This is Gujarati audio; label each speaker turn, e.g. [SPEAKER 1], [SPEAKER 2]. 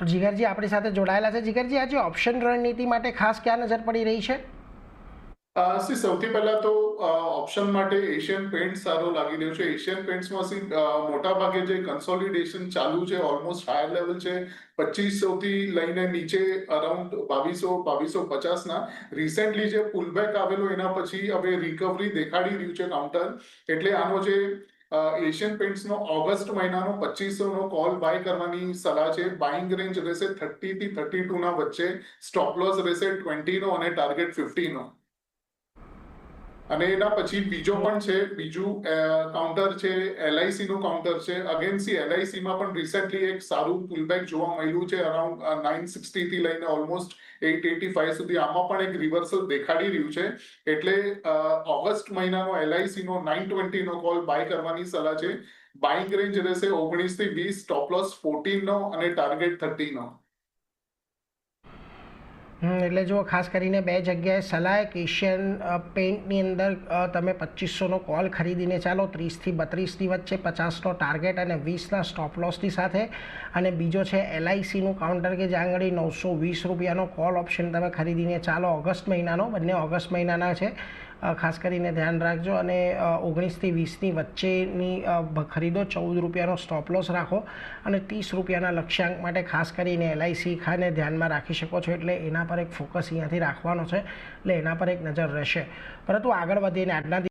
[SPEAKER 1] જીગરજી આપણી સાથે જોડાયેલા છે। જીગરજી, આજે ઓપ્શન રણનીતિ માટે ખાસ ક્યાં નજર પડી રહી છે?
[SPEAKER 2] સૌથી પહેલા તો ઓપ્શન માટે એશિયન પેન્ટ સારો લાગી રહ્યો છે। એશિયન પેન્ટ્સમાં મોટા ભાગે જે કન્સોલિડેશન ચાલુ છે, ઓલમોસ્ટ હાયર લેવલ છે 2500 થી લઈને નીચે અરાઉન્ડ 2250 ના રિસેન્ટલી જે પુલબેક આવેલો એના પછી હવે રિકવરી દેખાડી રહ્યું છે કાઉન્ટર। એટલે આનો જે એશિયન પેન્ટ્સનો ઓગસ્ટ મહિનાનો 2500 નો કોલ બાય કરવાની સલાહ છે। બાઇંગ રેન્જ રહેશે 30 થી 32 ના વચ્ચે, સ્ટોપ લોસ રહેશે 20 નો અને ટાર્ગેટ 50 નો। અને એના પછી બીજું કાઉન્ટર છે LIC નું કાઉન્ટર છે। અગેન LIC માં પણ રિસેન્ટલી એક સારું પુલબેક જોવા મળ્યું છે, અરાઉન્ડ 960 થી લઈને ઓલમોસ્ટ 885 સુધી। આમાં પણ એક રિવર્સલ દેખાડી રહ્યું છે, એટલે ઓગસ્ટ મહિનાનો LIC નો 920 નો કોલ બાય કરવાની સલાહ છે। બાઇંગ રેન્જ રહેશે 19 થી 20, સ્ટોપ લોસ 14 નો અને ટાર્ગેટ 30 નો।
[SPEAKER 1] એટલે જો ખાસ કરીને બે જગ્યાએ સલાહ એક એશિયન પેઇન્ટની અંદર તમે 2500નો કોલ ખરીદીને ચાલો 30 થી 32ની વચ્ચે, 50નો ટાર્ગેટ અને 20ના સ્ટોપ લોસની સાથે। અને બીજો છે LICનું કાઉન્ટર કે જ્યાં આગળ 920 રૂપિયાનો કોલ ઓપ્શન તમે ખરીદીને ચાલો ઓગસ્ટ મહિનાનો, બંને ઓગસ્ટ મહિનાના છે, ખાસ કરીને ધ્યાન રાખજો। અને 19 થી 20ની વચ્ચેની ખરીદો, 14 રૂપિયાનો સ્ટોપ લોસ રાખો અને 30 રૂપિયાના લક્ષ્યાંક માટે ખાસ કરીને LIC ખાને ધ્યાનમાં રાખી શકો છો। એટલે એના પર એક ફોકસ અહીંયાથી રાખવાનો છે, એટલે એના પર એક નજર રહેશે। પરંતુ આગળ વધીને આજના